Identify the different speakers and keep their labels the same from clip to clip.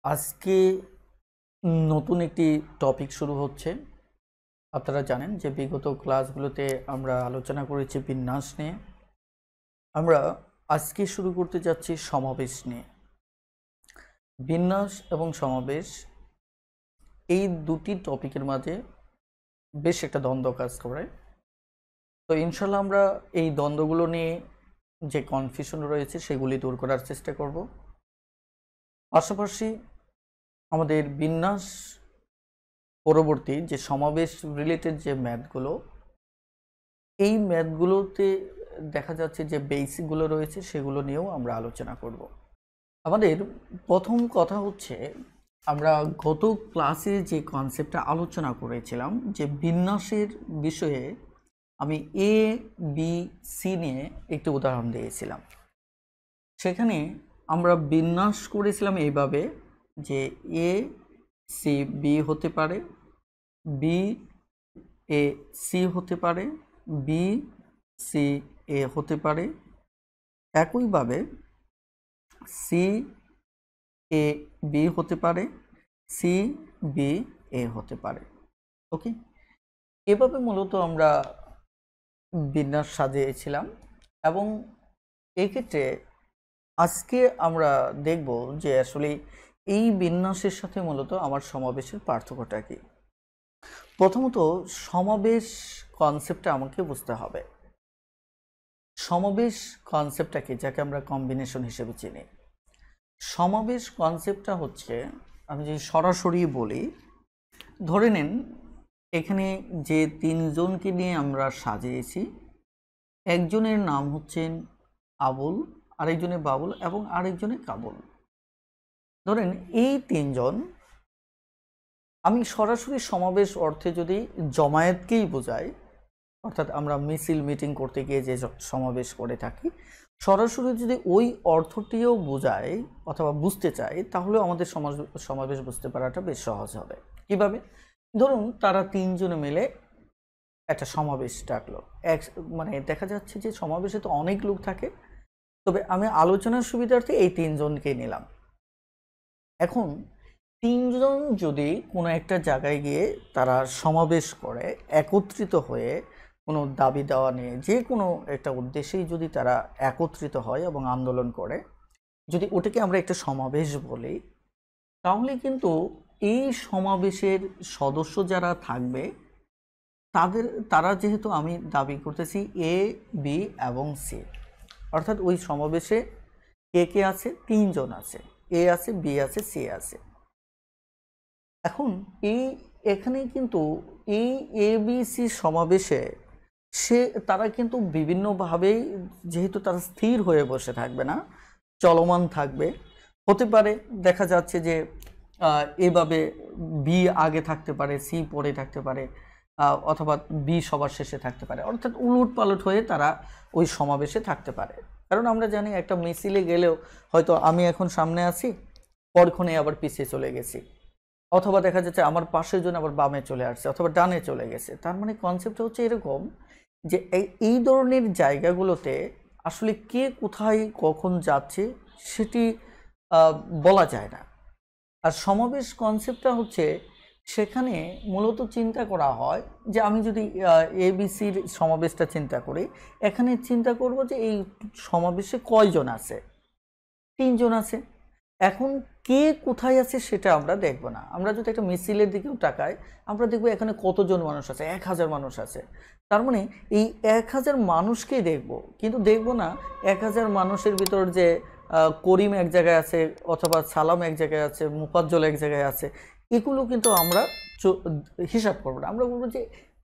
Speaker 1: আজকে নতুন একটি টপিক শুরু হচ্ছে। আপনারা জানেন যে বিগত ক্লাসগুলোতে আমরা আলোচনা করেছি বিন্যাস নিয়ে। আমরা আজকে শুরু করতে যাচ্ছি সমাবেশ নিয়ে। বিন্যাস এবং সমাবেশ এই দুটি টপিকের মাঝে বেশ একটা দ্বন্দ্ব কাজ করে। তো ইনশাল্লাহ আমরা এই দ্বন্দ্বগুলো নিয়ে যে কনফিউশন রয়েছে সেগুলি দূর করার চেষ্টা করব। পাশাপাশি আমাদের বিন্যাস পরবর্তী যে সমাবেশ রিলেটেড যে ম্যাথগুলো, এই ম্যাথগুলোতে দেখা যাচ্ছে যে বেসিকগুলো রয়েছে সেগুলো নিয়েও আমরা আলোচনা করব। আমাদের প্রথম কথা হচ্ছে, আমরা গত ক্লাসে যে কনসেপ্টটা আলোচনা করেছিলাম যে বিন্যাসের বিষয়ে আমি এ বি সি নিয়ে একটি উদাহরণ দিয়েছিলাম। সেখানে আমরা বিন্যাস করেছিলাম এইভাবে যে এ সি বি হতে পারে, বি এ সি হতে পারে, বি সি এ হতে পারে, একইভাবে সি এ বি হতে পারে, সি বি এ হতে পারে। ওকে, এভাবে মূলত আমরা বিন্যাস সাজিয়েছিলাম এবং এক্ষেত্রে আজকে আমরা দেখব যে আসলে এই বিন্যাসের সাথে মূলত আমার সমাবেশের পার্থক্যটা কি। প্রথমত সমাবেশ কনসেপ্টটা আমাকে বুঝতে হবে। সমাবেশ কনসেপ্টটা কি, যাকে আমরা কম্বিনেশন হিসেবে চিনি। সমাবেশ কনসেপ্টটা হচ্ছে, আমি যদি সরাসরি বলি, ধরে নিন এখানে যে তিনজনকে নিয়ে আমরা সাজিয়েছি, একজনের নাম হচ্ছেন আবুল, আরেকজনের বাবুল এবং আরেকজনের কাবুল। ধরেন এই তিনজন, আমি সরাসরি সমাবেশ অর্থে যদি জমায়েতকেই বোঝাই, অর্থাৎ আমরা মিছিল মিটিং করতে গিয়ে যে সমাবেশ করে থাকি, সরাসরি যদি ওই অর্থটিও বোঝাই অথবা বুঝতে চাই, তাহলে আমাদের সমাবেশ বুঝতে পারাটা বেশ সহজ হবে। কিভাবে? ধরুন তারা তিনজনে মিলে একটা সমাবেশ ডাকলো। মানে দেখা যাচ্ছে যে সমাবেশে তো অনেক লোক থাকে, তবে আমি আলোচনার সুবিধার্থে এই তিনজনকে নিলাম। এখন তিনজন যদি কোনো একটা জায়গায় গিয়ে তারা সমাবেশ করে, একত্রিত হয়ে কোনো দাবি দেওয়া নিয়ে যে কোনো একটা উদ্দেশ্যেই যদি তারা একত্রিত হয় এবং আন্দোলন করে, যদি ওটাকে আমরা একটা সমাবেশ বলি, তাহলে কিন্তু এই সমাবেশের সদস্য যারা থাকবে তারা যেহেতু আমি দাবি করতেছি এ বি এবং সি, অর্থাৎ ওই সমাবেশে কে কে আছে? তিনজন আছে, এ আছে, বি আছে, সি আছে। এখন এখানে কিন্তু এই এ বি সি সমাবেশে তারা কিন্তু বিভিন্নভাবেই, যেহেতু তারা স্থির হয়ে বসে থাকবে না, চলমান থাকবে। হতে পারে দেখা যাচ্ছে যে এভাবে বি আগে থাকতে পারে, সি পরে থাকতে পারে, অথবা বি সবার শেষে থাকতে পারে, অর্থাৎ উলট পালট হয়ে তারা ওই সমাবেশে থাকতে পারে। কারণ আমরা জানি একটা মিছিলে গেলেও হয়তো আমি এখন সামনে আছি, পরক্ষণে আবার পিছিয়ে চলে গেছি, অথবা দেখা যাচ্ছে আমার পাশের জন আবার বামে চলে আসছে অথবা ডানে চলে গেছে। তার মানে কনসেপ্টটা হচ্ছে এরকম যে এই ধরনের জায়গাগুলোতে আসলে কে কোথায় কখন যাচ্ছে সেটি বলা যায় না। আর সমাবেশ কনসেপ্টটা হচ্ছে, সেখানে মূলত চিন্তা করা হয় যে আমি যদি এবিসির সমাবেশটা চিন্তা করি, এখানে চিন্তা করব যে এই সমাবেশে কয়জন আছে? তিনজন আছে। এখন কে কোথায় আছে সেটা আমরা দেখব না। আমরা যদি একটা মিছিলের দিকেও তাকাই, আমরা দেখব এখানে কতজন মানুষ আছে, 1000 মানুষ আছে। তার মানে এই 1000 মানুষকেই দেখব, কিন্তু দেখব না 1000 মানুষের ভিতর যে করিম এক জায়গায় আছে, অথবা সালাম এক জায়গায় আছে, মুফাজ্জল এক জায়গায় আছে, এগুলো কিন্তু আমরা হিসাব করব না। আমরা বলবো যে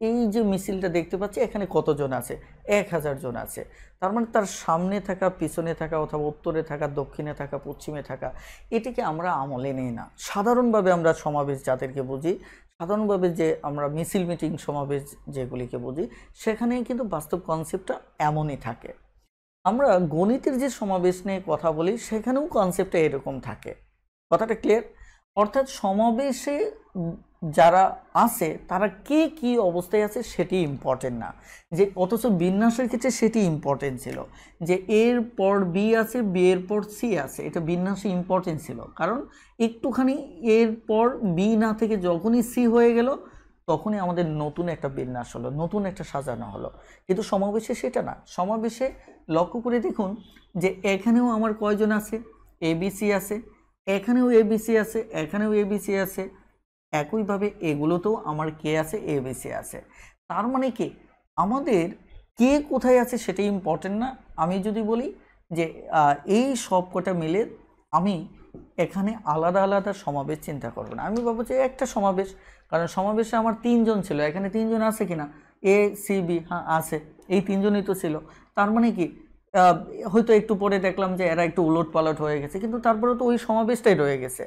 Speaker 1: এই যে মিছিলটা দেখতে পাচ্ছি এখানে কতজন আছে? 1000 জন আছে। তার মানে তার সামনে থাকা, পিছনে থাকা, অথবা উত্তরে থাকা, দক্ষিণে থাকা, পশ্চিমে থাকা, এটিকে আমরা আমলে নিই না। সাধারণভাবে আমরা সমাবেশ যাদেরকে বুঝি, সাধারণভাবে যে আমরা মিছিল মিটিং সমাবেশ যেগুলিকে বুঝি, সেখানেই কিন্তু বাস্তব কনসেপ্টটা এমনই থাকে। আমরা গণিতের যে সমাবেশ নিয়ে কথা বলি, সেখানেও কনসেপ্টটা এরকম থাকে। কথাটা ক্লিয়ার? অর্থাৎ সমাবেশে যারা আছে তারা কে কি অবস্থায় আছে সেটি ইম্পর্টেন্ট না, যে অথচ বিন্যাসের ক্ষেত্রে সেটি ইম্পর্টেন্ট ছিল, যে এর পর বি আছে, বি এর পর সি আছে, এটা বিন্যাসে ইম্পর্টেন্ট ছিল। কারণ একটুখানি এর পর বি না থেকে যখনই সি হয়ে গেল তখনই আমাদের নতুন একটা বিন্যাস হলো, নতুন একটা সাজানো হলো। কিন্তু সমাবেশে সেটা না। সমাবেশে লক্ষ্য করে দেখুন যে এখানেও আমার কয়জন আছে, এবিসি আছে, এখানেও এবিসি আছে, এখানেও এবিসি আছে, একইভাবে এগুলোতেও আমার কে আছে, এবিসি আছে। তার মানে কি আমাদের কে কোথায় আছে সেটা ইম্পর্টেন্ট না। আমি যদি বলি যে এই সব কটা মিলে আমি এখানে আলাদা আলাদা সমাবেশ চিন্তা করব না, আমি ভাবছি একটা সমাবেশ, কারণ সমাবেশে আমার তিনজন ছিল, এখানে তিনজন আছে কিনা, এ সি বি, হ্যাঁ আছে, এই তিনজনই তো ছিল। তার মানে কি হয়তো একটু পরে দেখলাম যে এরা একটু উলট পালট হয়ে গেছে, কিন্তু তারপরে তো ওই সমাবেশটাই রয়ে গেছে।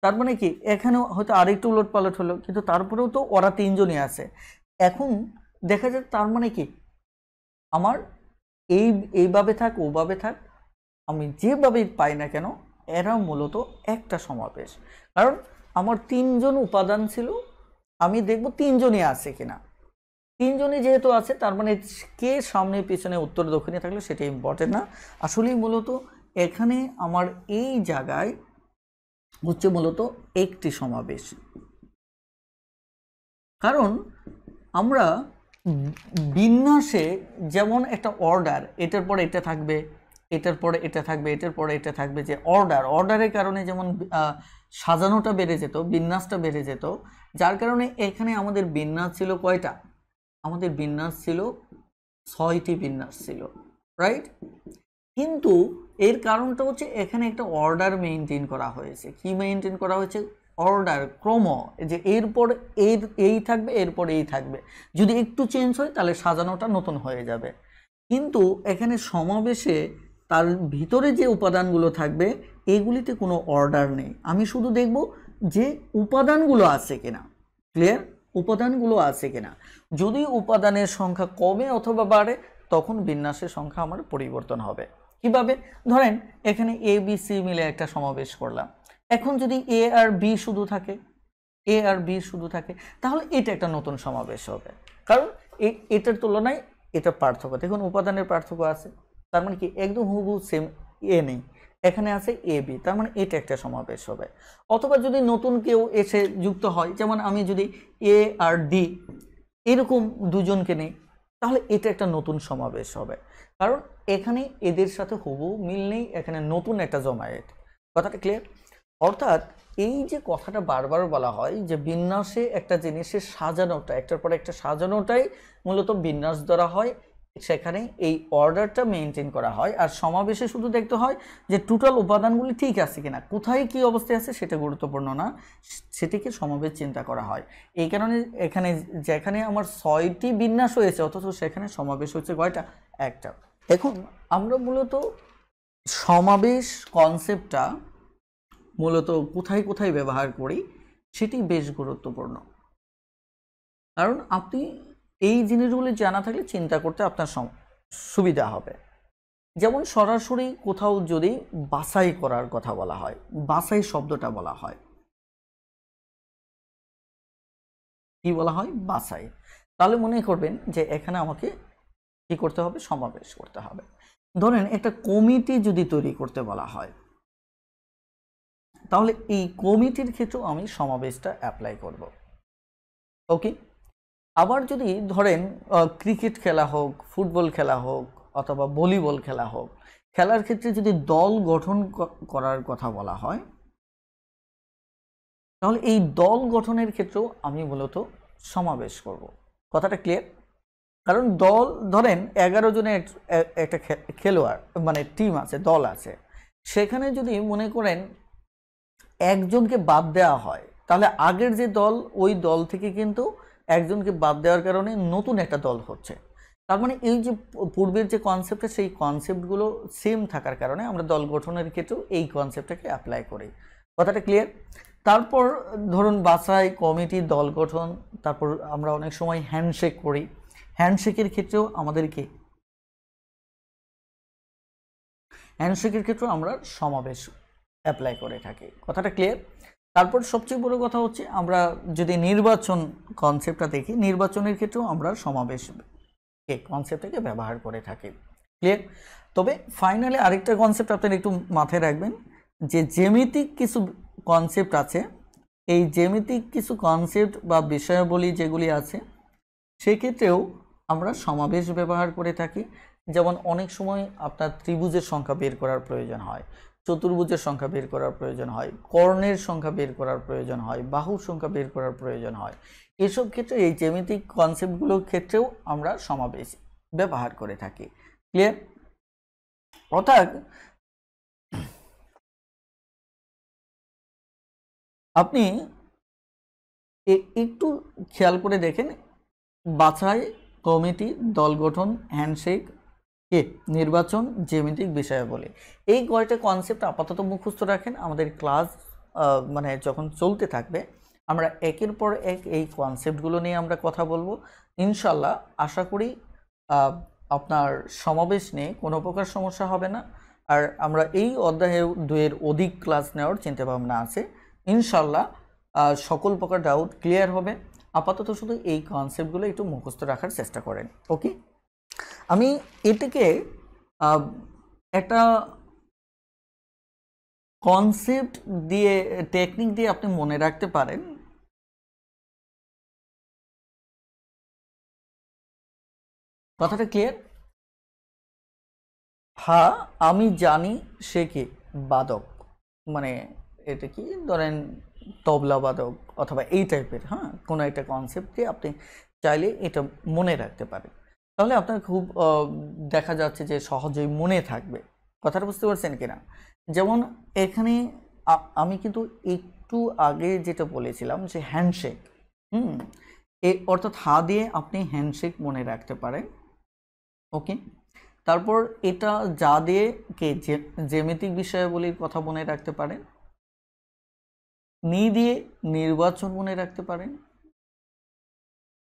Speaker 1: তার মানে কি এখানেও হয়তো আরেকটু উলট পালট হলো, কিন্তু তারপরেও তো ওরা তিনজনই আছে। এখন দেখা যায় তার মানে কি আমার এইভাবে থাক ওভাবে থাক, আমি যেভাবেই পাই না কেন এরা মূলত একটা সমাবেশ। কারণ আমার তিনজন উপাদান ছিল, আমি দেখব তিনজনই আছে কিনা। তিনজনই যেহেতু আছে তার মানে কে সামনে পিছনে উত্তর দক্ষিণে থাকলে সেটা ইম্পর্টেন্ট না। আসলেই মূলত এখানে আমার এই জায়গায় হচ্ছে মূলত একটি সমাবেশ। কারণ আমরা বিন্যাসে যেমন একটা অর্ডার, এটার পরে এটা থাকবে, এটার পরে এটা থাকবে, এটার পরে এটা থাকবে, যে অর্ডারের কারণে যেমন সাজানোটা বেড়ে যেত, বিন্যাসটা বেড়ে যেত, যার কারণে এখানে আমাদের বিন্যাস ছিল কয়টা, আমাদের বিন্যাস ছিল 6টি বিন্যাস ছিল, রাইট। কিন্তু এর কারণটা হচ্ছে এখানে একটা অর্ডার মেনটেন করা হয়েছে। কি মেনটেন করা হয়েছে? অর্ডার, ক্রম, যে এরপর এই থাকবে, এরপর এই থাকবে, যদি একটু চেঞ্জ হয় তাহলে সাজানোটা নতুন হয়ে যাবে। কিন্তু এখানে সমাবেশে তার ভিতরে যে উপাদানগুলো থাকবে এগুলিতে কোনো অর্ডার নেই, আমি শুধু দেখব যে উপাদানগুলো আছে কিনা। ক্লিয়ার? উপাদানগুলো আছে কিনা। যদি উপাদানের সংখ্যা কমে অথবা বাড়ে তখন বিন্যাসের সংখ্যা আমার পরিবর্তন হবে। কিভাবে? ধরেন এখানে এ বি সি মিলে একটা সমাবেশ করলাম, এখন যদি এ আর বি শুধু থাকে, এ আর বি শুধু থাকে, তাহলে এটা একটা নতুন সমাবেশ হবে। কারণ এটার তুলনায় এটা পার্থক্য, দেখুন উপাদানের পার্থক্য আছে, তার মানে কি একদম হুবহু সেম এ নেই, এখানে আছে এ বি, তার মানে এটা একটা সমাবেশ হবে। অথবা যদি নতুন কেউ এসে যুক্ত হয়, যেমন আমি যদি এ আর ডি এরকম দুজনকে নেই, তাহলে এটা একটা নতুন সমাবেশ হবে। কারণ এখানে এদের সাথে হুবহু মিল নেই, এখানে নতুন একটা জমায়েত। কথাটা ক্লিয়ার? অর্থাৎ এই যে কথাটা বারবার বলা হয় যে বিন্যাসে একটা জিনিসের সাজানোটা, একটার পর একটা সাজানোটাই মূলত বিন্যাস ধরা হয়, সেখানে এই অর্ডারটা মেনটেন করা হয়। আর সমাবেশে শুধু দেখতে হয় যে টোটাল উপাদানগুলি ঠিক আছে কিনা, কোথায় কি অবস্থায় আছে সেটা গুরুত্বপূর্ণ না, সেটিকে সমাবেশ চিন্তা করা হয়। এই কারণে এখানে যেখানে আমার 6টি বিন্যাস হয়েছে অথচ সেখানে সমাবেশ হচ্ছে কয়টা? একটা। এখন আমরা মূলত সমাবেশ কনসেপ্টটা মূলত কোথায় কোথায় ব্যবহার করি সেটি বেশ গুরুত্বপূর্ণ। কারণ আপনি এই জিনিসগুলি জানা থাকলে চিন্তা করতে আপনার সুবিধা হবে। যেমন সরাসরি কোথাও যদি বাছাই করার কথা বলা হয়, বাছাই শব্দটা বলা হয়, কি বলা হয়? বাছাই। তাহলে মনে করবেন যে এখানে আমাকে কি করতে হবে? সমাবেশ করতে হবে। ধরেন একটা কমিটি যদি তৈরি করতে বলা হয়, তাহলে এই কমিটির ক্ষেত্রেও আমি সমাবেশটা অ্যাপ্লাই করব। ওকে। আবার যদি ধরেন ক্রিকেট খেলা হোক, ফুটবল খেলা হোক অথবা ভলিবল খেলা হোক, খেলার ক্ষেত্রে যদি দল গঠন করার কথা বলা হয়, তাহলে এই দল গঠনের ক্ষেত্রেও আমি মূলত সমাবেশ করব। কথাটা ক্লিয়ার? কারণ দল, ধরেন 11 জনের একটা খেলোয়াড় মানে টিম আছে, দল আছে, সেখানে যদি মনে করেন একজনকে বাদ দেওয়া হয়, তাহলে আগের যে দল ওই দল থেকে কিন্তু একজনকে বাদ দেওয়ার কারণে নতুন একটা দল হচ্ছে। তার মানে এই যে পূর্বের যে কনসেপ্টটা, সেই কনসেপ্টগুলো সেম থাকার কারণে আমরা দল গঠনের ক্ষেত্রেও এই কনসেপ্টটাকে অ্যাপ্লাই করি। কথাটা ক্লিয়ার? তারপর ধরুন বাছাই, কমিটি, দল গঠন, তারপর আমরা অনেক সময় হ্যান্ডশেক করি, হ্যান্ডশেকের ক্ষেত্রেও আমাদেরকে হ্যান্ডশেকের ক্ষেত্রেও আমরা সমাবেশ অ্যাপ্লাই করে থাকি। কথাটা ক্লিয়ার? তারপর সবচেয়ে বড় কথা হচ্ছে আমরা যদি নির্বাচন কনসেপ্টটা দেখি, নির্বাচনের ক্ষেত্রেও আমরা সমাবেশ কনসেপ্টটাকে ব্যবহার করে থাকি। ক্লিয়ার? তবে ফাইনালি আরেকটা কনসেপ্ট আপনারা একটু মাথায় রাখবেন, যে জ্যামিতিক কিছু কনসেপ্ট আছে, এই জ্যামিতিক কিছু কনসেপ্ট বা বিষয়াবলী যেগুলি আছে সেক্ষেত্রেও আমরা সমাবেশ ব্যবহার করে থাকি। যেমন অনেক সময় আপনার ত্রিভুজের সংখ্যা বের করার প্রয়োজন হয়, চতুর্ভুজের সংখ্যা বের করার প্রয়োজন হয়, কর্ণের সংখ্যা বের করার প্রয়োজন হয়, বাহুর সংখ্যা বের করার প্রয়োজন হয়। এসব ক্ষেত্রে এই জ্যামিতিক কনসেপ্টগুলোর ক্ষেত্রেও আমরা সমাবেশ ব্যবহার করে থাকি। ক্লিয়ার? অর্থাৎ আপনি একটু খেয়াল করে দেখেন, বাছাই, কমিটি, দল গঠন, হ্যান্ডশেক, নির্বাচন, জ্যামিতিক বিষয়াবলী, এই কয়টা কনসেপ্ট আপাতত মুখস্থ রাখেন। আমাদের ক্লাস মানে যখন চলতে থাকবে আমরা একের পর এক এই কনসেপ্টগুলো নিয়ে আমরা কথা বলবো ইনশাল্লাহ। আশা করি আপনার সমাবেশ নিয়ে কোনো প্রকার সমস্যা হবে না। আর আমরা এই অধ্যায়ে 2-এর অধিক ক্লাস নেওয়ার চিন্তাভাবনা আছে ইনশাল্লাহ। সকল প্রকার ডাউট ক্লিয়ার হবে। আপাতত শুধু এই কনসেপ্টগুলো একটু মুখস্থ রাখার চেষ্টা করেন। ওকে, আমি এটাকে একটা কনসেপ্ট দিয়ে, টেকনিক দিয়ে আপনি মনে রাখতে পারেন। কথাটা ক্লিয়ার? হ্যাঁ, আমি জানি সে কি বাদক, মানে এটা কি ধরেন তবলা বাদক অথবা এই টাইপের, হ্যাঁ, কোনো একটা কনসেপ্ট দিয়ে আপনি চাইলে এটা মনে রাখতে পারেন। তাহলে আপনার খুব দেখা যাচ্ছে যে সহজেই মনে থাকবে। কথাটা বুঝতে পারছেন কিনা? যেমন এখানে আমি কিন্তু একটু আগে যেটা বলেছিলাম যে হ্যান্ডশেক, অর্থাৎ হা দিয়ে আপনি হ্যান্ডশেক মনে রাখতে পারেন। ওকে, তারপর এটা যা দিয়ে কে জ্যামিতিক বিষয়াবলীর কথা মনে রাখতে পারেন। নি দিয়ে নির্বাচন মনে রাখতে পারেন।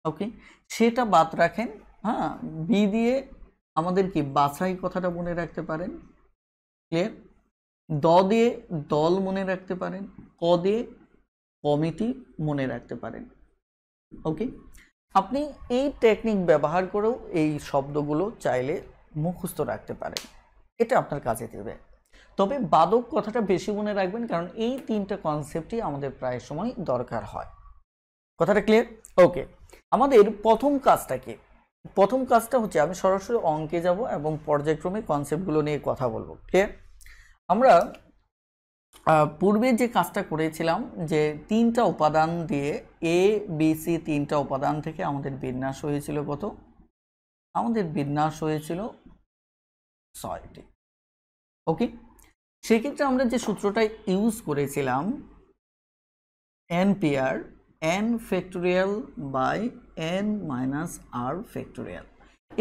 Speaker 1: ওকে, সেটা বাদ রাখেন। হ্যাঁ, বি দিয়ে আমাদের কি বাছাই কথাটা মনে রাখতে পারেন। ক্লিয়ার? দ দিয়ে দল মনে রাখতে পারেন। ক দিয়ে কমিটি মনে রাখতে পারেন। ওকে, আপনি এই টেকনিক ব্যবহার করেও এই শব্দগুলো চাইলে মুখস্থ রাখতে পারেন, এটা আপনার কাজে দেবে। তবে বাদক কথাটা বেশি মনে রাখবেন, কারণ এই 3টা কনসেপ্টই আমাদের প্রায় সময় দরকার হয়। কথাটা ক্লিয়ার? ওকে, আমাদের প্রথম কাজটা কি? প্রথম কাজটা হচ্ছে আমি সরাসরি অঙ্কে যাব এবং পর্যায়ক্রমে কনসেপ্টগুলো নিয়ে কথা বলবো। ক্লিয়ার? আমরা পূর্বে যে কাজটা করেছিলাম যে 3টা উপাদান দিয়ে এ বি সি 3টা উপাদান থেকে আমাদের বিন্যাস হয়েছিল কত? আমাদের বিন্যাস হয়েছিল 6টি। ওকে, সেক্ষেত্রে আমরা যে সূত্রটা ইউজ করেছিলাম NPR, n factorial by n minus r factorial,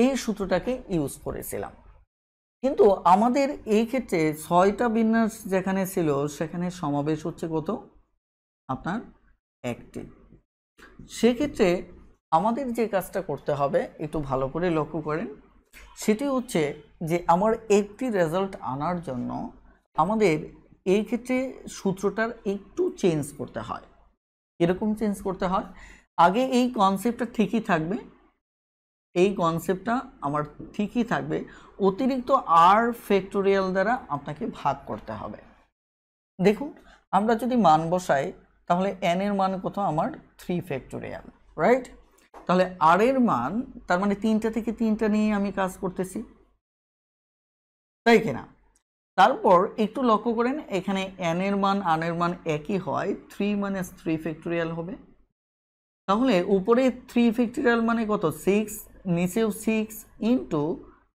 Speaker 1: এই সূত্রটাকে ইউজ করেছিলাম। কিন্তু আমাদের এই ক্ষেত্রে 6টা বিন্যাস যেখানে ছিল সেখানে সমাবেশ হচ্ছে কত? আপনার 1টি। সেক্ষেত্রে আমাদের যে কাজটা করতে হবে একটু ভালো করে লক্ষ্য করেন, সেটি হচ্ছে যে আমার একটি রেজাল্ট আনার জন্য আমাদের এই ক্ষেত্রে সূত্রটার একটু চেঞ্জ করতে হয়। এরকম চেঞ্জ করতে হয়, আগে এই কনসেপ্টটা ঠিকই থাকবে, এই কনসেপ্টটা আমার ঠিকই থাকবে, অতিরিক্ত r ফ্যাক্টোরিয়াল দ্বারা আপনাকে ভাগ করতে হবে। দেখুন, আমরা যদি মান বসাই তাহলে n এর মান কত? আমার 3 ফ্যাক্টোরিয়াল, রাইট? তাহলে r এর মান, তার মানে 3টা থেকে 3টা নিয়ে আমি কাজ করতেছি, তাই কিনা? তারপর একটু লক্ষ্য করেন, এখানে n এর মান r এর মান একই হয়, 3 মাইনাস 3 ফ্যাক্টোরিয়াল হবে। তাহলে উপরে 3 ফ্যাক্টোরিয়াল মানে কত? 6, নিচেও 6 ইন্টু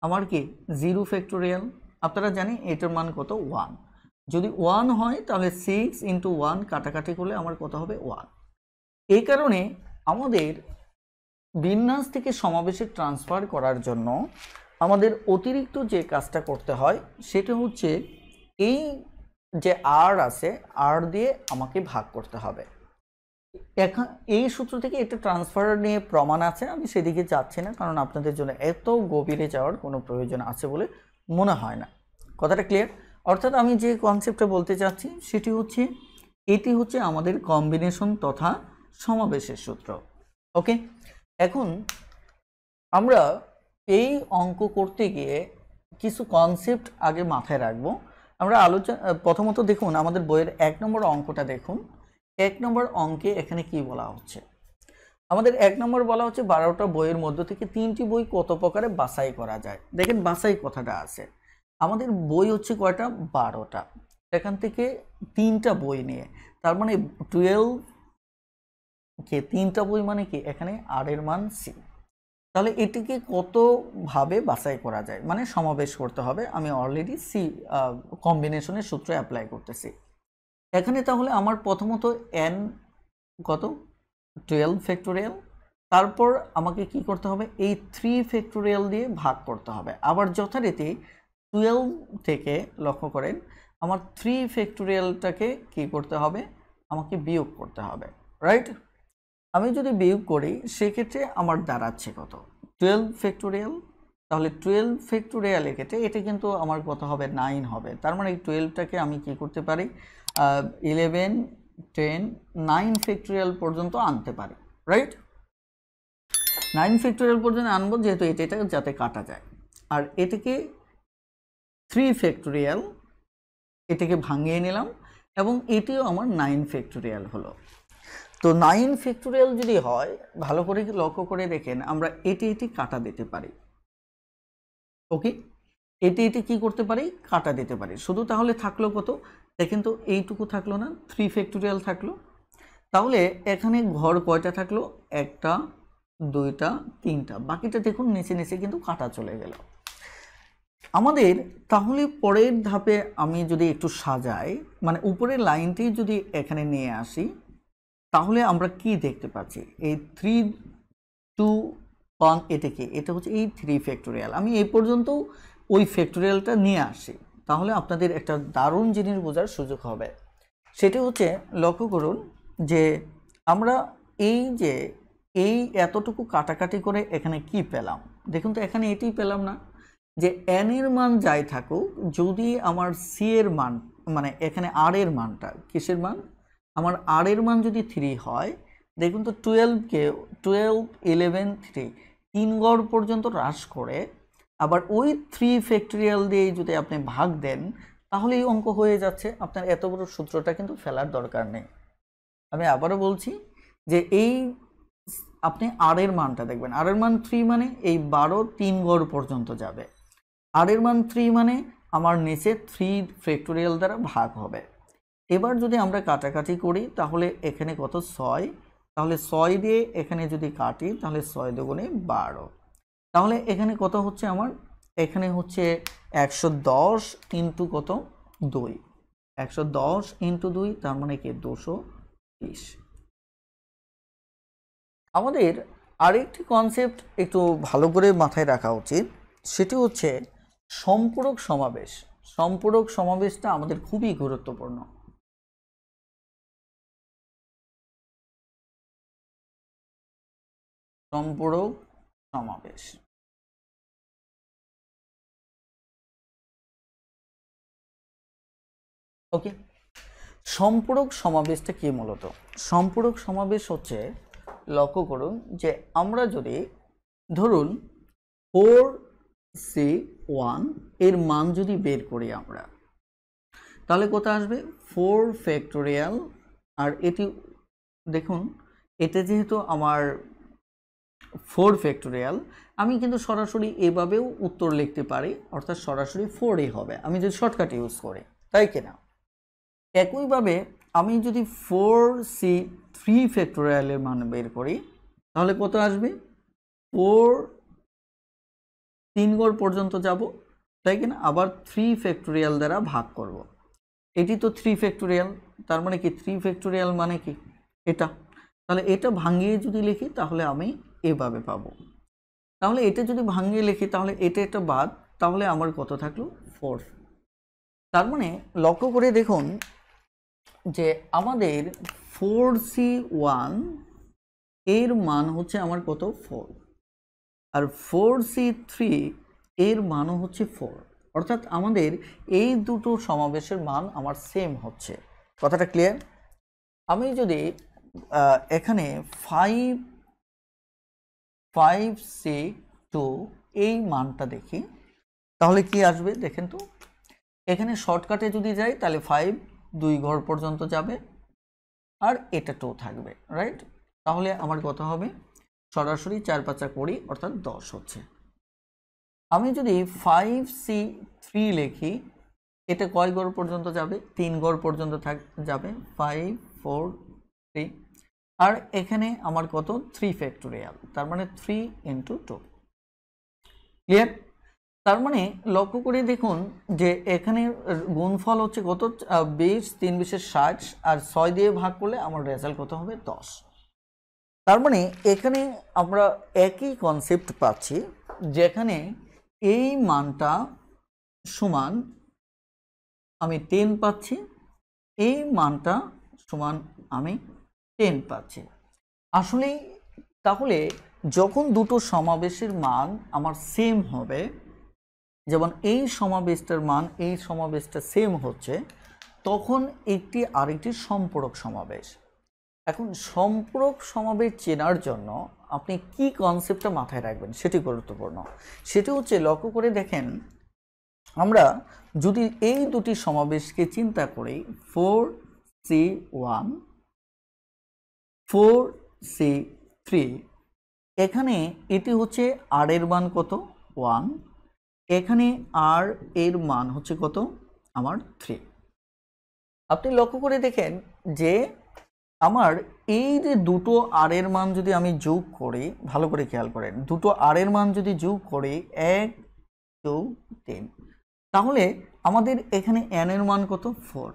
Speaker 1: আমার কি 0 ফ্যাক্টোরিয়াল। আপনারা জানেন এটার মান কত? 1। যদি 1 হয় তাহলে 6 ইন্টু 1 কাটাকাটি করলে আমার কত হবে? 1। এই কারণে আমাদের বিন্যাস থেকে সমাবেশে ট্রান্সফার করার জন্য আমাদের অতিরিক্ত যে কাজটা করতে হয় সেটা হচ্ছে এই যে r আছে, r দিয়ে আমাকে ভাগ করতে হবে। এখন এই সূত্র থেকে একটা ট্রান্সফার নিয়ে প্রমাণ আছে, আমি সেদিকে যাচ্ছি না, কারণ আপনাদের জন্য এত গভীরে যাওয়ার কোনো প্রয়োজন আছে বলে মনে হয় না। কথাটা ক্লিয়ার? অর্থাৎ আমি যে কনসেপ্টটা বলতে চাচ্ছি সেটি হচ্ছে এটি হচ্ছে আমাদের কম্বিনেশন তথা সমাবেশের সূত্র। ওকে, এখন আমরা এই অঙ্ক করতে গিয়ে কিছু কনসেপ্ট আগে মাথায় রাখবো। আমরা প্রথমত দেখুন আমাদের বইয়ের 1 নম্বর অঙ্কটা দেখুন। 1 নম্বর অঙ্কে এখানে কি বলা হচ্ছে? আমাদের 1 নম্বর বলা হচ্ছে 12টা বইয়ের মধ্য থেকে 3টি বই কত প্রকারে বাছাই করা যায়। দেখেন বাছাই কথাটা আছে, আমাদের বই হচ্ছে কয়টা? 12টা। এখান থেকে 3টা বই নিয়ে, তার মানে 12 কে 3টা বই মানে কি? এখানে আর এর মান সি। তাহলে এটিকে কতভাবে বাছাই করা যায়, মানে সমাবেশ করতে হবে। আমি অলরেডি সি কম্বিনেশনের সূত্র অ্যাপ্লাই করতেছি এখানে। তাহলে আমার প্রথমত n কত? 12 ফ্যাক্টোরিয়াল। তারপর আমাকে কি করতে হবে? এই 3 ফ্যাক্টোরিয়াল দিয়ে ভাগ করতে হবে। আবার যথারীতি 12 থেকে লক্ষ্য করেন আমার 3 ফ্যাক্টোরিয়ালটাকে কি করতে হবে? আমাকে বিয়োগ করতে হবে, রাইট? আমি যদি বিয়োগ করি সেক্ষেত্রে আমার দাঁড়াচ্ছে কত? 12 ফ্যাক্টোরিয়াল। তাহলে 12 ফ্যাক্টোরিয়ালের ক্ষেত্রে এটা কিন্তু আমার কত হবে? 9 হবে। তার মানে এই 12টাকে আমি কি করতে পারি? 11, 10, 9 ফ্যাক্টোরিয়াল পর্যন্ত আনতে পারি, রাইট? 9 ফ্যাক্টোরিয়াল পর্যন্ত আনবো, যেহেতু এটা যাতে কাটা যায়। আর এটাকে 3 ফ্যাক্টোরিয়াল, এটাকে ভাঙিয়ে নিলাম এবং এটিও আমার 9 ফ্যাক্টোরিয়াল হলো। তো 9 ফ্যাক্টোরিয়াল যদি হয়, ভালো করে লক্ষ্য করে দেখেন আমরা এটি কাটা দিতে পারি। ওকে, এটি কি করতে পারি? কাটা দিতে পারি। শুধু তাহলে থাকলো কত? দেখেন তো, এইটুকু থাকলো না, 3 ফ্যাক্টোরিয়াল থাকলো। তাহলে এখানে ঘর কয়টা থাকলো? 1টা, 2টা, 3টা। বাকিটা দেখুন নিচে নিচে কিন্তু কাটা চলে গেল আমাদের। তাহলে পরের ধাপে আমি যদি একটু সাজাই, মানে উপরের লাইনটি যদি এখানে নিয়ে আসি, তাহলে আমরা কি দেখতে পাচ্ছি? এই 3, 2, 1, এটা হচ্ছে এই 3 ফ্যাক্টোরিয়াল। আমি এই পর্যন্ত ওই ফ্যাক্টোরিয়ালটা নিয়ে আসি, তাহলে আপনাদের একটা দারুণ জিনিস বোঝার সুযোগ হবে। সেটি হচ্ছে, লক্ষ্য করুন যে আমরা এই এতটুকু কাটাকাটি করে এখানে কি পেলাম? দেখুন তো, এখানে এটি পেলাম না যে n এর মান যাই থাকুক, যদি আমার সি এর মান, মানে এখানে আর এর মানটা কিসের মান? আমার আর এর মান যদি 3 হয়, দেখুন তো 12কে 12, 11, 3 3 গড় পর্যন্ত হ্রাস করে আবার ওই 3 ফ্যাক্টোরিয়াল দিয়ে যদি আপনি ভাগ দেন, তাহলে এই অঙ্ক হয়ে যাচ্ছে। আপনার এত বড় সূত্রটা কিন্তু ফেলার দরকার নেই। আমি আবারও বলছি যে এই আপনি আর এর মানটা দেখবেন, আর এর মান 3 মানে এই 12 3 গড় পর্যন্ত যাবে। আর এর মান 3 মানে আমার নিচে 3 ফ্যাক্টোরিয়াল দ্বারা ভাগ হবে। এবার যদি আমরা কাটাকাটি করি, তাহলে এখানে কত? 6। তাহলে 6 দিয়ে এখানে যদি কাটি, তাহলে 6 দুগুণে 12। তাহলে এখানে কত হচ্ছে আমার? এখানে হচ্ছে 110 ইন্টু কত? 2। 110 ইন্টু 2, তার মানে কি? 230। আমাদের আরেকটি কনসেপ্ট একটু ভালো করে মাথায় রাখা উচিত, সেটি হচ্ছে সম্পূরক সমাবেশ। সম্পূরক সমাবেশটা আমাদের খুবই গুরুত্বপূর্ণ। সম্পূরক সমাবেশ, ওকে। সম্পূরক সমাবেশটা কি? মূলত সম্পূরক সমাবেশ হচ্ছে, লক্ষ্য করুন যে আমরা যদি ধরুন 4C1 এর মান যদি বের করি আমরা, তাহলে কত আসবে? 4 ফ্যাক্টোরিয়াল। আর এটি দেখুন, এটা যেহেতু আমার 4 ফ্যাক্টোরিয়াল, আমি কিন্তু সরাসরি এভাবেও উত্তর লিখতে পারি, অর্থাৎ সরাসরি 4ই হবে আমি যদি শর্টকাট ইউজ করি, তাই কিনা? একইভাবে আমি যদি 4C3 ফ্যাক্টোরিয়ালের মান বের করি, তাহলে কত আসবে? 4 3 গড় পর্যন্ত যাব, তাই কিনা? আবার 3 ফ্যাক্টোরিয়াল দ্বারা ভাগ করব। এটি তো 3 ফ্যাক্টোরিয়াল, তার মানে কি 3 ফ্যাক্টোরিয়াল মানে কি? এটা। তাহলে এটা ভাঙিয়ে যদি লিখি, তাহলে আমি এভাবে পাবো। তাহলে এটা যদি ভাঙিয়ে লিখি, তাহলে এটা বাদ, তাহলে আমার কত থাকলো? 4। তার মানে লক্ষ্য করে দেখুন যে আমাদের 4C1 এর মান হচ্ছে আমার কত? 4। আর 4C3 এর মানও হচ্ছে 4। অর্থাৎ আমাদের এই দুটো সমাবেশের মান আমার সেম হচ্ছে। কথাটা ক্লিয়ার? আমি যদি এখানে 5.562 এই মানটা দেখি তাহলে কি আসবে দেখেন তো। এখানে শর্টকাটে যদি যাই তাহলে 5 2 ঘর পর্যন্ত যাবে আর এটা 2 থাকবে, রাইট? তাহলে আমার কত হবে? সরাসরি 4 5 20 অর্থাৎ 10 হচ্ছে। আমি যদি 5C3 লিখি, এটা কয় ঘর পর্যন্ত যাবে? 3 ঘর পর্যন্ত যাবে। 5 4 3 আর এখানে আমার কত? 3 ফ্যাক্টোরিয়াল, তার মানে 3 × 2। ক্লিয়ার? তার মানে লক্ষ্য করে দেখুন যে এখানে গুণফল হচ্ছে কত? 20 3 20 60 আর 6 দিয়ে ভাগ করলে আমার রেজাল্ট কত হবে? 10। তার মানে এখানে আমরা একই কনসেপ্ট পাচ্ছি, যেখানে এই মানটা সমান আমি 10 পাচ্ছি, এই মানটা সমান আমি 10 পাচ্ছি। আসলে তাহলে যখন দুটো সমাবেশের মান আমার সেম হবে, যেমন এই সমাবেশটার মান এই সমাবেশটা সেম হচ্ছে, তখন একটি আরেকটি সম্পূরক সমাবেশ। এখন সম্পূরক সমাবেশ চেনার জন্য আপনি কি কনসেপ্টটা মাথায় রাখবেন সেটি গুরুত্বপূর্ণ। সেটি হচ্ছে, লক্ষ্য করে দেখেন, আমরা যদি এই দুটি সমাবেশকে চিন্তা করি, 4C1 4C3, এখানে এটি হচ্ছে আর এর মান কত? 1, এখানে আর এর মান হচ্ছে কত? আমার 3। আপনি লক্ষ্য করে দেখেন যে আমার এই যে দুটো আর এর মান যদি আমি যোগ করি, ভালো করে খেয়াল করেন, দুটো আর এর মান যদি যোগ করি 1 2 3, তাহলে আমাদের এখানে n এর মান কত? 4।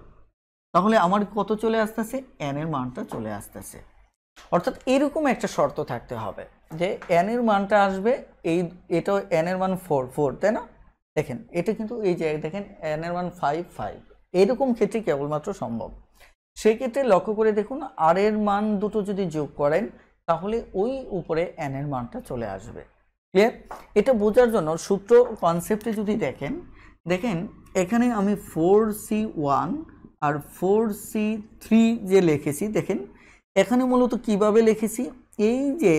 Speaker 1: তাহলে আমার কত চলে আসতেছে? n এর মানটা চলে আসতেছে। অর্থাৎ এরকম একটা শর্ত থাকতে হবে যে n এর মানটা আসবে, এটা n এর মান 4 তাই না? দেখেন এটা কিন্তু এই যে দেখেন n এর মান 5 এরকম ক্ষেত্রে কেবলমাত্র সম্ভব। সেই ক্ষেত্রে লক্ষ্য করে দেখুন আর এর মান দুটো যদি যোগ করেন তাহলে ওই উপরে n এর মানটা চলে আসবে। ক্লিয়ার? এটা বোঝার জন্য সূত্র কনসেপ্টে যদি দেখেন এখানে আমি 4C1 আর 4C3 যে লিখেছি, দেখেন এখানে মূলত কিভাবে লিখেছি, এই যে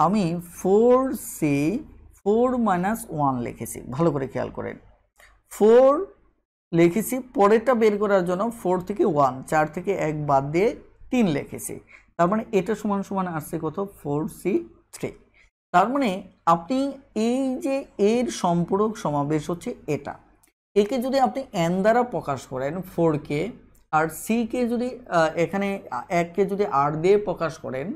Speaker 1: আমি 4C4-1 লিখেছি, ভালো করে খেয়াল করেন, 4 লিখেছি, পরেরটা বের করার জন্য 4 থেকে 1 4 থেকে 1 বাদ দিয়ে 3 লিখেছি, তার মানে এটা সমান সমান আসছে কত? 4C3। তার মানে আপনি এই যে এর সম্পূরক সমাবেশ হচ্ছে এটা, একে যদি আপনি n দ্বারা প্রকাশ করেন 4 কে, আর সি কে যদি এখানে 1 কে যদি r দিয়ে প্রকাশ করেন,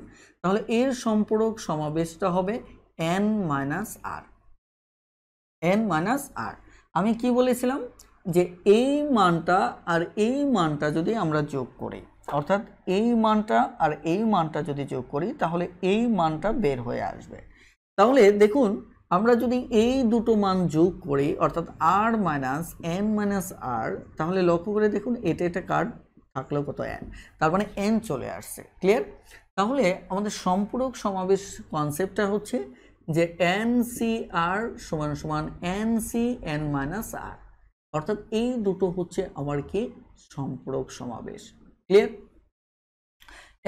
Speaker 1: তাহলে এর সম্পূরক সমাবেশটা হবে n - r। আমি কি বলেছিলাম যে এই মানটা আর এই মানটা যদি আমরা যোগ করি, অর্থাৎ এই মানটা আর এই মানটা যদি যোগ করি, তাহলে এই মানটা বের হয়ে আসবে। তাহলে দেখুন আমরা যদি এই দুটো মান যোগ করি, অর্থাৎ r - n - r, তাহলে লক্ষ্য করে দেখুন এটা কাট থাকলো কত? n, তার মানে n চলে আসছে। ক্লিয়ার? তাহলে আমাদের সম্পূরক সমাবেশ কনসেপ্টটা হচ্ছে যে NCR = NCn - r, অর্থাৎ এই দুটো হচ্ছে আমার কি? সম্পূরক সমাবেশ। ক্লিয়ার?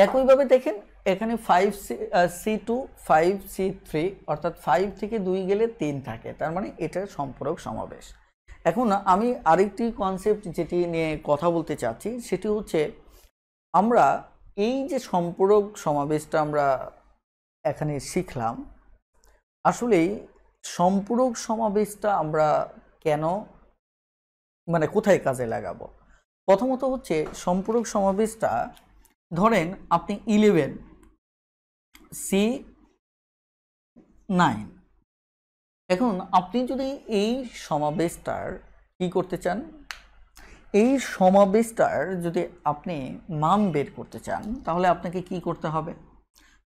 Speaker 1: একইভাবে দেখেন এখানে 5C2 5C3, অর্থাৎ 5 থেকে 2 গেলে 3 থাকে, তার মানে এটা সম্পূরক সমাবেশ। এখন আমি আরেকটি কনসেপ্ট যেটি নিয়ে কথা বলতে চাচ্ছি, সেটি হচ্ছে আমরা এই যে সম্পূরক সমাবেশটা আমরা এখানে শিখলাম, আসলেই সম্পূরক সমাবেশটা আমরা কেন, মানে কোথায় কাজে লাগাবো? প্রথমত হচ্ছে সম্পূরক সমাবেশটা, ধরেন আপনি 11C9, এখন আপনি যদি এই সমাবেশটার কি করতে চান, এই সমাবেশটার যদি আপনি মান বের করতে চান, তাহলে আপনাকে কি করতে হবে?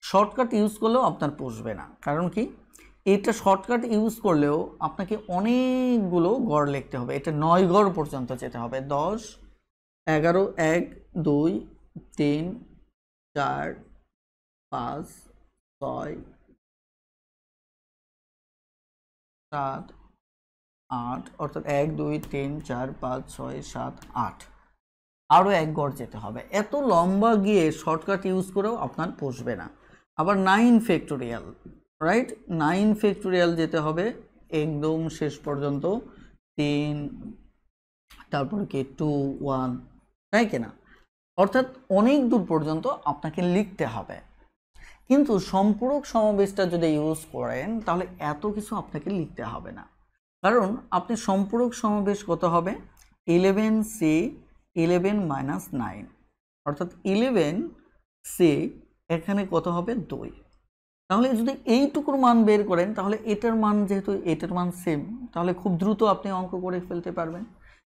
Speaker 1: শর্টকাট ইউজ করলেও আপনার পুষবে না। কারণ কি? এটা শর্টকাট ইউজ করলেও আপনাকে অনেকগুলো গড় লিখতে হবে, এটা 9 গড় পর্যন্ত যেতে হবে। 10 11 1 2 3 4 5 6 7 8, অর্থাৎ 1 2 3 4 5 6 7 8। আরও এক গড় যেতে হবে। এত লম্বা গিয়ে শর্টকাট ইউজ করেও আপনার পোষবে না। আবার 9 ফ্যাক্টোরিয়াল, রাইট, 9 ফ্যাক্টোরিয়াল যেতে হবে একদম শেষ পর্যন্ত, 3, তারপর কি 2 1, তাই কিনা? অর্থাৎ অনেক দূর পর্যন্ত আপনাকে লিখতে হবে। কিন্তু সম্পূরক সমাবেশটা যদি ইউজ করেন তাহলে এত কিছু আপনাকে লিখতে হবে না, কারণ আপনি সম্পূরক সমাবেশ কত হবে 11c 11 মাইনাস 9, অর্থাৎ 11c এখানে কত হবে 2। তাহলে যদি এইটুকুর মান বের করেন তাহলে এটার মান, যেহেতু এটার মান সেম, তাহলে খুব দ্রুত আপনি অঙ্ক করে ফেলতে পারবেন।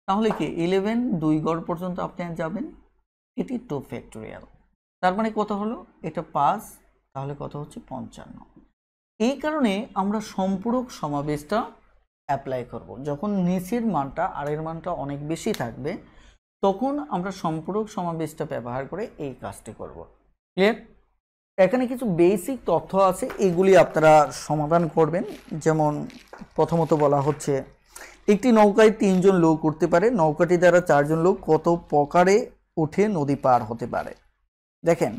Speaker 1: তাহলে কি 11 2 গড় পর্যন্ত আপনি যাবেন, এটি 2 ফ্যাক্টোরিয়াল, তার মানে কত হলো এটা 5, তাহলে কত হচ্ছে 55। এই কারণে আমরা সম্পূরক সমাবেশটা অ্যাপ্লাই করব। যখন নিচের মানটা আর এর মানটা অনেক বেশি থাকবে তখন আমরা সম্পূরক সমাবেশটা ব্যবহার করে এই কাজটি করব। ক্লিয়ার? এখানে কিছু বেসিক তথ্য আছে, এগুলি আপনারা সমাধান করবেন। যেমন প্রথমত বলা হচ্ছে একটি নৌকায় 3 জন লোক উঠতে পারে, নৌকাটি দ্বারা 4 জন লোক কত প্রকারে উঠে নদী পার হতে পারে। দেখেন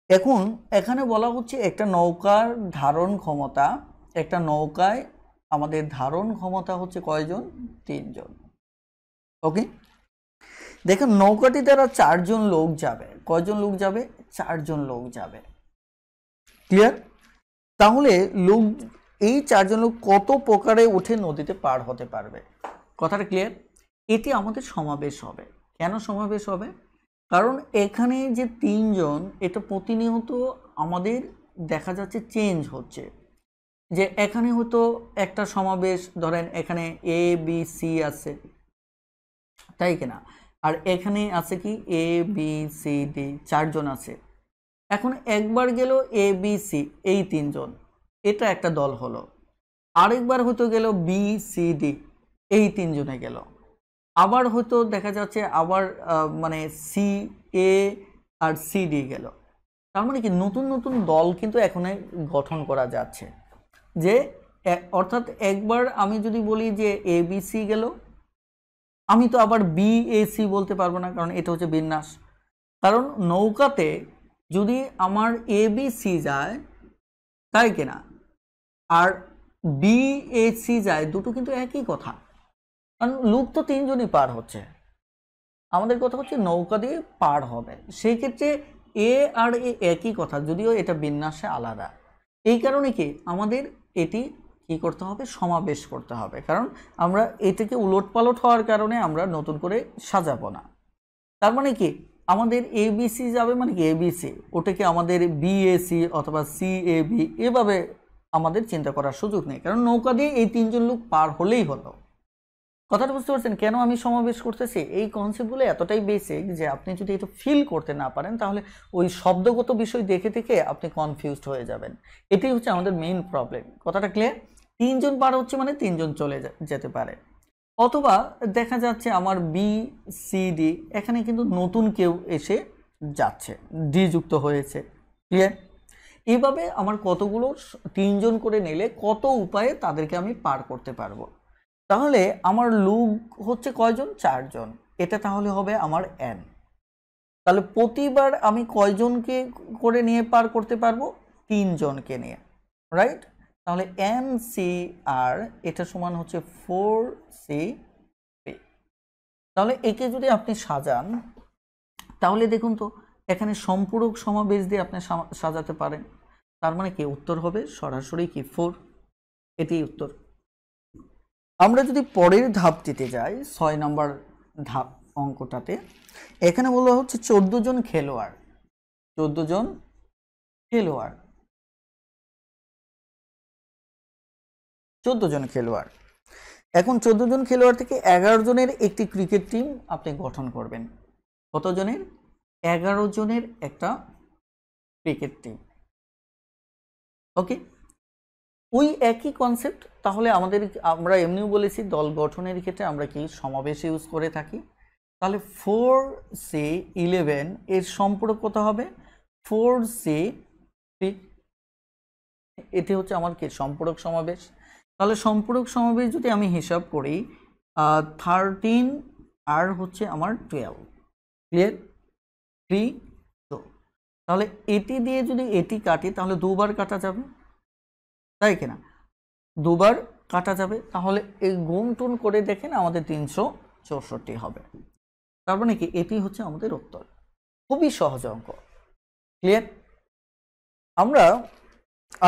Speaker 1: এখন এখানে বলা হচ্ছে একটা নৌকার ধারণ ক্ষমতা, একটা নৌকায় আমাদের ধারণ ক্ষমতা হচ্ছে কয়জন, 3 জন। ওকে, দেখেন নৌকাটি দ্বারা 4 জন লোক যাবে, কয়জন লোক যাবে, 4 জন লোক যাবে। ক্লিয়ার? তাহলে লোক, এই 4 জন লোক কত প্রকারে উঠে নদীতে পার হতে পারবে, কথাটা ক্লিয়ার? এটি আমাদের সমাবেশ হবে। কেন সমাবেশ হবে? কারণ এখানে যে 3 জন, এটা প্রতিনিয়ত আমাদের দেখা যাচ্ছে চেঞ্জ হচ্ছে। যে এখানে হয়তো একটা সমাবেশ, ধরেন এখানে এ বি সি আছে, তাই কিনা, আর এখানে আছে কি এ বি সি ডি, 4 জন আছে। এখন একবার গেল এ বি সি, এই 3 জন, এটা একটা দল হলো। আরেকবার হয়তো গেল বি সি ডি, এই 3 জনে গেল। আবার হয়তো দেখা যাচ্ছে আবার মানে সি এ আর সি ডি গেল। তার মানে কি নতুন নতুন দল কিন্তু এখন গঠন করা যাচ্ছে। যে অর্থাৎ একবার আমি যদি বলি যে এ বি সি গেল, আমি তো আবার বি এ সি বলতে পারবো না, কারণ এটা হচ্ছে বিন্যাস। কারণ নৌকাতে যদি আমার এ বি সি যায়, তাই কিনা, আর বি এ সি যায়, দুটো কিন্তু একই কথা, কারণ লোক তো 3 জনই পার হচ্ছে। আমাদের কথা হচ্ছে নৌকা দিয়ে পার হবে, সেই ক্ষেত্রে এ আর এ একই কথা, যদিও এটা বিন্যাসে আলাদা। এই কারণে কি আমাদের এটি কি করতে হবে, সমাবেশ করতে হবে, কারণ আমরা এটাকে উলটপালট হওয়ার কারণে আমরা নতুন করে সাজাবো না। তার মানে কি আমাদের এ বি সি যাবে, মানে কি এ বি সি, ওটাকে আমাদের বি এ সি অথবা সি এ বি এভাবে আমাদের চিন্তা করার সুযোগ নেই, কারণ নৌকা দিয়ে এই 3 জন লোক পার হলেই হলো। কথাটা বুঝতে পারছেন কেন আমি সমাবেশ করতেছি? এই কনসেপ্টগুলো এতটাই বেসিক যে আপনি যদি এটা ফিল করতে না পারেন তাহলে ওই শব্দগত বিষয় দেখে দেখে আপনি কনফিউজড হয়ে যাবেন। এটাই হচ্ছে আমাদের মেইন প্রবলেম। কথাটা ক্লিয়ার? 3 জন পার হচ্ছে মানে 3 জন চলে যেতে পারে, অথবা দেখা যাচ্ছে আমার বি সি ডি, এখানে কিন্তু নতুন কেউ এসে যাচ্ছে, ডি যুক্ত হয়েছে। ক্লিয়ার? এইভাবে আমার কতগুলো 3 জন করে নিলে কত উপায়ে তাদেরকে আমি পার করতে পারবো। তাহলে আমার লোক হচ্ছে কয়জন, 4 জন, এটা তাহলে হবে আমার এন। তাহলে প্রতিবার আমি কয়জনকে করে নিয়ে পার করতে পারবো, 3 জনকে নিয়ে, রাইট? তাহলে এন সি আর এটা সমান হচ্ছে 4C পি। তাহলে একে যদি আপনি সাজান তাহলে দেখুন তো এখানে সম্পূরক সমাবেশ দিয়ে আপনি সাজাতে পারেন। তার মানে কি উত্তর হবে সরাসরি কি 4, এটি উত্তর। আমরা যদি পরের ধাপটিতে যাই, 6 নম্বর ধাপ অঙ্কটাতে, এখানে বলা হচ্ছে 14 জন খেলোয়াড়, 14 জন খেলোয়াড়, 14 জন খেলোয়াড়। এখন 14 জন খেলোয়াড় থেকে 11 জনের একটি ক্রিকেট টিম আপনি গঠন করবেন। কত জনের? 11 জনের একটা ক্রিকেট টিম। ওকে, ওই একই কনসেপ্ট। তাহলে আমরা এমনিও বলেছি দল গঠনের ক্ষেত্রে আমরা কি সমাবেশ ইউজ করে থাকি। তাহলে 4C11 এর সম্পর্ক কত হবে, 4C3। এটি হচ্ছে আমার কি সম্পূরক সমাবেশ। তাহলে সম্পূরক সমাবেশ যদি আমি হিসাব করি 13 আর হচ্ছে আমার 12, ক্লিয়ার? 3 2। তাহলে এটি দিয়ে যদি এটি কাটি তাহলে দুবার কাটা যাবে, তাই কিনা? দুবার কাটা যাবে। তাহলে এই গুণ টুন করে দেখেন আমাদের 364 হবে। তার মানে কি এটি হচ্ছে আমাদের উত্তর। খুবই সহজ অঙ্ক। ক্লিয়ার? আমরা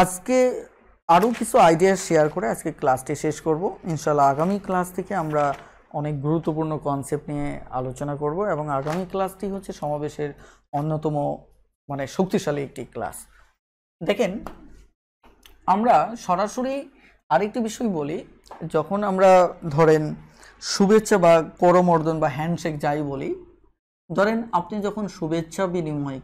Speaker 1: আজকে আরও কিছু আইডিয়া শেয়ার করে আজকে ক্লাসটি শেষ করব। ইনশাআল্লাহ আগামী ক্লাস থেকে আমরা অনেক গুরুত্বপূর্ণ কনসেপ্ট নিয়ে আলোচনা করব এবং আগামী ক্লাসটি হচ্ছে সমাবেশের অন্যতম মানে শক্তিশালী একটি ক্লাস। দেখেন আমরা সরাসরি আরেকটি বিষয় বলি, যখন আমরা ধরেন শুভেচ্ছা বা করমর্দন বা হ্যান্ডশেক যাই বলি, ধরেন আপনি যখন শুভেচ্ছা বিনিময়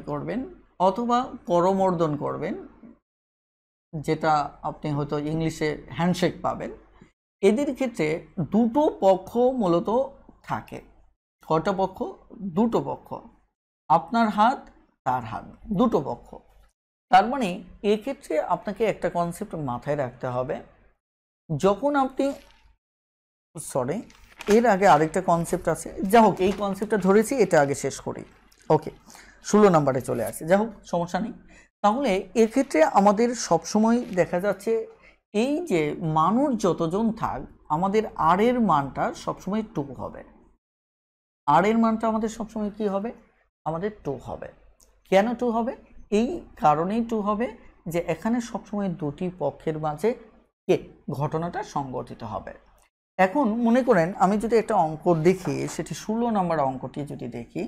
Speaker 1: করবেন, অথবা করমর্দন করবেন, যেটা আপনি হয়তো ইংলিশে হ্যান্ডশেক পাবেন, এদের ক্ষেত্রে দুটো পক্ষ মূলত থাকে। কয়টা পক্ষ? দুটো পক্ষ। আপনার হাত, তার হাত, দুটো পক্ষ। তার মানে এক্ষেত্রে আপনাকে একটা কনসেপ্ট মাথায় রাখতে হবে, যখন আপনি এর আগে আরেকটা কনসেপ্ট আছে, যা হোক এই কনসেপ্টটা ধরেছি, এটা আগে শেষ করি। ওকে, 16 নম্বরে চলে আসে, যা হোক সমস্যা নেই। তাহলে এক্ষেত্রে আমাদের সবসময় দেখা যাচ্ছে এই যে মানুষ যতজন থাক, আমাদের আর এর মানটা সবসময় 2 হবে। আর এর মানটা আমাদের সবসময় কি হবে? আমাদের 2 হবে। কেন 2 হবে? এই কারণেই 2 হবে যে এখানে সবসময় দুটি পক্ষের মাঝে ঘটনাটা সংঘটিত হবে। এখন মনে করেন আমি যদি একটা অঙ্ক দেখি, সেটি 16 নম্বর অঙ্কটি যদি দেখি,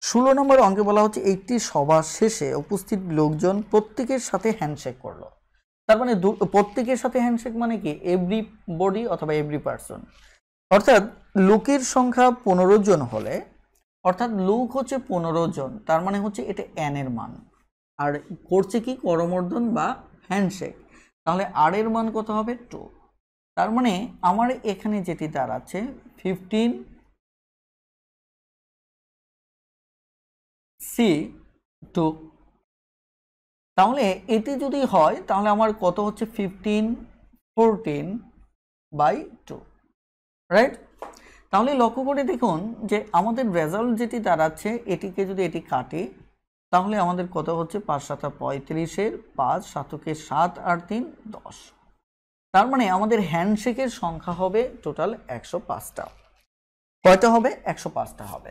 Speaker 1: 16 নম্বর অঙ্কে বলা হচ্ছে একটি সভা শেষে উপস্থিত লোকজন প্রত্যেকের সাথে হ্যান্ডশেক করলো। তার মানে প্রত্যেকের সাথে হ্যান্ডশেক মানে কি? এভরি বডি অথবা এভরি পার্সন। অর্থাৎ লোকের সংখ্যা 15 জন হলে, অর্থাৎ লোক হচ্ছে 15 জন, তার মানে হচ্ছে এটা n এর মান, আর করছে কি? করমর্দন বা হ্যান্ডশেক। তাহলে আর এর মান কত হবে? 2। তার মানে আমার এখানে যেটি দাঁড়াচ্ছে 15C2। তাহলে এটি যদি হয় তাহলে আমার কত হচ্ছে? 15/14/2, রাইট? তাহলে লক্ষ্য করে দেখুন যে আমাদের রেজাল্ট যেটি দাঁড়াচ্ছে, এটিকে যদি এটি কাটি তাহলে আমাদের কত হচ্ছে? 5 7 35, 5 7 7 আর 3 10। তার মানে আমাদের হ্যান্ডশেকের সংখ্যা হবে টোটাল 105টা। কয়টা হবে? 105টা হবে।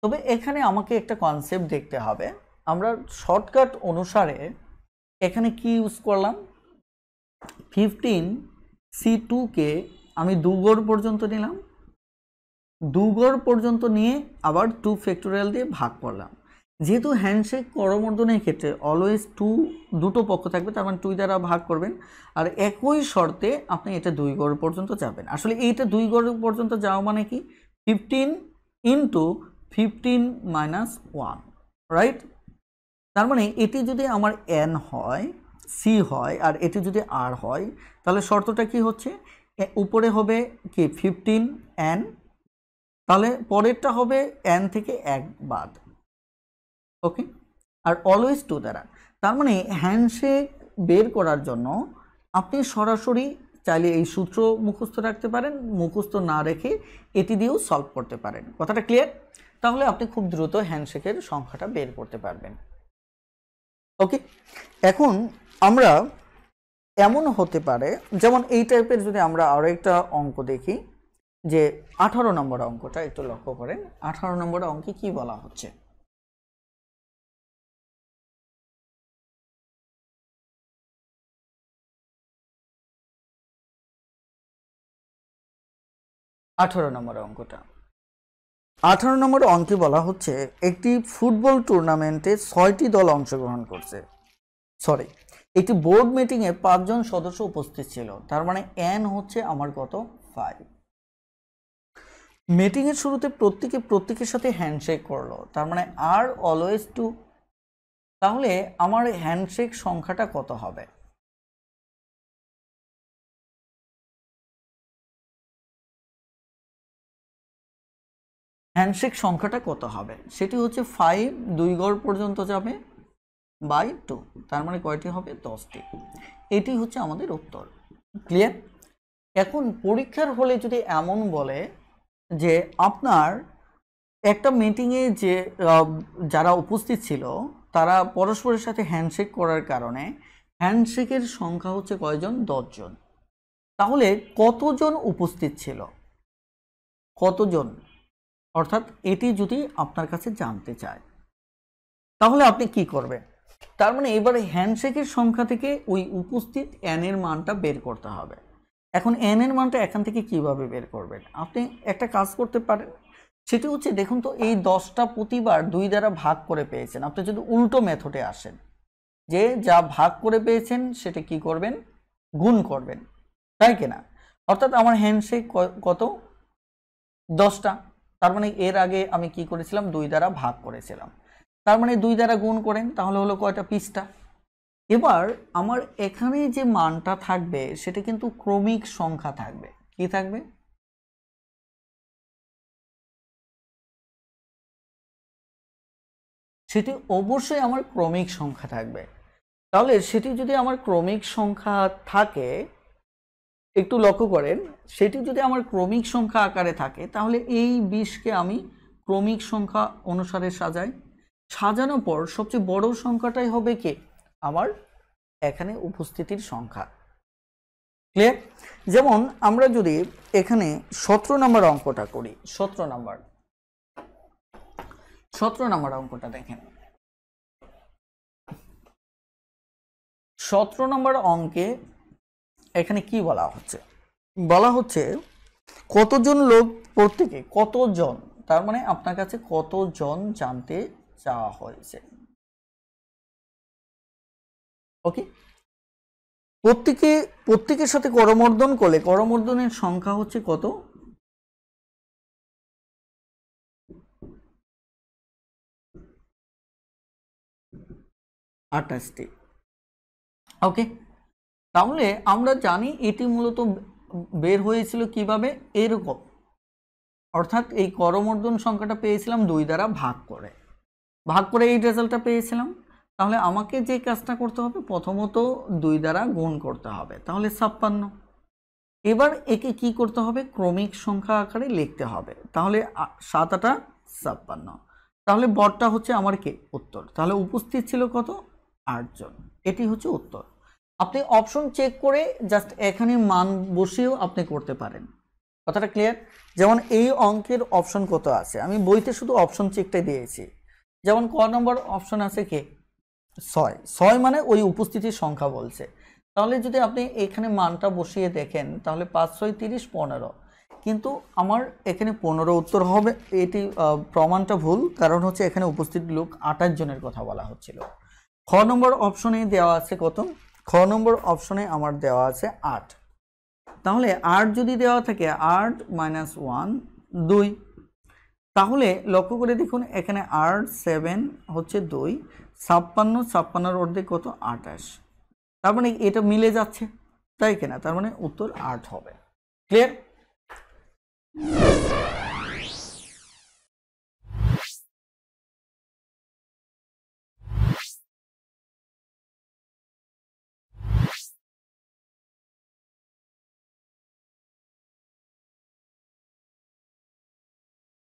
Speaker 1: তবে এখানে আমাকে একটা কনসেপ্ট দেখতে হবে, আমরা শর্টকাট অনুসারে এখানে কি ইউজ করলাম? 15C2কে আমি 2 গড় পর্যন্ত নিলাম, 2 গড় পর্যন্ত নিয়ে আবার 2 ফ্যাক্টোরিয়াল দিয়ে ভাগ করলাম। যেহেতু হ্যান্ডশেক করমর্দনের ক্ষেত্রে অলওয়েজ দুটো পক্ষ থাকবে, তার মানে 2 দ্বারা ভাগ করবেন, আর একই শর্তে আপনি এটা 2 গড় পর্যন্ত যাবেন। আসলে এইটা 2 গড় পর্যন্ত যাওয়া মানে কি? 15 × 15 - 1, রাইট? তার মানে এটি যদি আমার n হয়, c হয়, আর এটি যদি r হয়, তাহলে শর্তটা কি হচ্ছে? উপরে হবে কি 15n, তাহলে পরেরটা হবে n থেকে 1 বাদ। ওকে, আর অলওয়েজ 2 দ্বারা। তার মানে হ্যান্ডশেক বের করার জন্য আপনি সরাসরি চাইলে এই সূত্র মুখস্থ রাখতে পারেন, মুখস্থ না রেখে এটি দিয়েও সলভ করতে পারেন। কথাটা ক্লিয়ার? তাহলে আপনি খুব দ্রুত হ্যান্ডশেকের সংখ্যাটা বের করতে পারবেন। ওকে, এখন আমরা এমন হতে পারে, যেমন এই টাইপের যদি আমরা আরও একটা অঙ্ক দেখি, যে 18 নম্বর অঙ্কটা একটু লক্ষ্য করেন। 18 নম্বর অঙ্কে কি বলা হচ্ছে? নম্বর অঙ্কটা, 18 নম্বর অঙ্কে বলা হচ্ছে একটি ফুটবল টুর্নামেন্টে 6টি দল অংশগ্রহণ করছে। একটি বোর্ড মিটিংয়ে 5 জন সদস্য উপস্থিত ছিল, তার মানে n হচ্ছে আমার কত? 5। মিটিংয়ের শুরুতে প্রত্যেকের সাথে হ্যান্ডশেক করলো, তার মানে আর অলওয়েজ 2। তাহলে আমার হ্যান্ডশেক সংখ্যাটা কত হবে? হ্যান্ডশেক সংখ্যাটা কত হবে? সেটি হচ্ছে 5 2 গড় পর্যন্ত যাবে বাই 2, তার মানে কয়টি হবে? 10টি। এটি হচ্ছে আমাদের উত্তর। ক্লিয়ার? এখন পরীক্ষার হলে যদি এমন বলে যে আপনার একটা মিটিংয়ে যে যারা উপস্থিত ছিল তারা পরস্পরের সাথে হ্যান্ডশেক করার কারণে হ্যান্ডশেকের সংখ্যা হচ্ছে কয়জন? 10 জন। তাহলে কতজন উপস্থিত ছিল, কতজন, অর্থাৎ এটি যদি আপনার কাছে জানতে চায় তাহলে আপনি কি করবেন? তার মানে এবারে হ্যান্ডশেকের সংখ্যা থেকে ওই উপস্থিত এন এর মানটা বের করতে হবে। এখন এন এর মানটা এখান থেকে কিভাবে বের করবেন? আপনি একটা কাজ করতে পারেন, সেটি হচ্ছে দেখুন তো এই 10টা প্রতিবার 2 দ্বারা ভাগ করে পেয়েছেন। আপনি যদি উল্টো মেথডে আসেন, যে যা ভাগ করে পেয়েছেন সেটা কি করবেন? গুণ করবেন, তাই কিনা? অর্থাৎ আমার হ্যান্ডশেক কত? 10টা। তার মানে এর আগে আমি কি করেছিলাম? 2 দ্বারা ভাগ করেছিলাম। তার মানে 2 দ্বারা গুণ করেন, তাহলে হলো কয়টা? 20টা। এবার আমার এখানে যে মানটা থাকবে সেটা কিন্তু ক্রমিক সংখ্যা থাকবে। কি থাকবে? সেটি অবশ্যই আমার ক্রমিক সংখ্যা থাকবে। তাহলে সেটি যদি আমার ক্রমিক সংখ্যা থাকে, একটু লক্ষ্য করেন, সেটি যদি আমার ক্রমিক সংখ্যা আকারে থাকে তাহলে এই 20কে আমি ক্রমিক সংখ্যা অনুসারে সাজাই। সাজানোর পর সবচেয়ে বড় সংখ্যাটাই হবে কি? আমার এখানে উপস্থিতির সংখ্যা। ক্লিয়ার? যেমন আমরা যদি এখানে 17 নম্বর অঙ্কটা করি, 17 নম্বর অঙ্কটা দেখেন। 17 নম্বর অঙ্কে এখানে কি বলা হচ্ছে? বলা হচ্ছে কতজন লোক প্রত্যেকে, কতজন, তার মানে আপনার কাছে কতজন জানতে চাওয়া হয়েছে। ওকে, প্রত্যেকের সাথে করমর্দন করলে করমর্দনের সংখ্যা হচ্ছে কত? 28টি। ওকে, তাহলে আমরা জানি এটি মূলত বের হয়েছিল কিভাবে? এরকম, অর্থাৎ এই করমর্দন সংখ্যাটা পেয়েছিলাম 2 দ্বারা ভাগ করে এই রেজাল্টটা পেয়েছিলাম। তাহলে আমাকে যে কাজটা করতে হবে, প্রথমত 2 দ্বারা গুণ করতে হবে, তাহলে 56। এবার একে কি করতে হবে? ক্রমিক সংখ্যা আকারে লিখতে হবে, তাহলে 7 8 56। তাহলে বড়টা হচ্ছে আমার কি? উত্তর। তাহলে উপস্থিত ছিল কত? 8 জন। এটি হচ্ছে উত্তর। আপনি অপশন চেক করে জাস্ট এখানে মান বসিয়েও আপনি করতে পারেন। কথাটা ক্লিয়ার? যেমন এই অঙ্কের অপশন কত আছে, আমি বইতে শুধু অপশন চেকটাই দিয়েছি। যেমন ক নম্বর অপশন আছে কি? 6 মানে ওই উপস্থিতির সংখ্যা বলছে। তাহলে যদি আপনি এখানে মানটা বসিয়ে দেখেন তাহলে 5 6 30 15, কিন্তু আমার এখানে 15 উত্তর হবে। এটি প্রমাণটা ভুল, কারণ হচ্ছে এখানে উপস্থিত লোক 28 জনের কথা বলা হচ্ছিল। খ নম্বর অপশনে দেওয়া আছে কত? খ নম্বর অপশনে আমার দেওয়া আছে 8। তাহলে 8 যদি দেওয়া থাকে, 8 - 1 2। তাহলে লক্ষ্য করে দেখুন এখানে 8 7 হচ্ছে 2, 56 56 অর্ধেক কত? 28। তার মানে এটা মিলে যাচ্ছে, তাই কিনা? তার মানে উত্তর 8 হবে। ক্লিয়ার?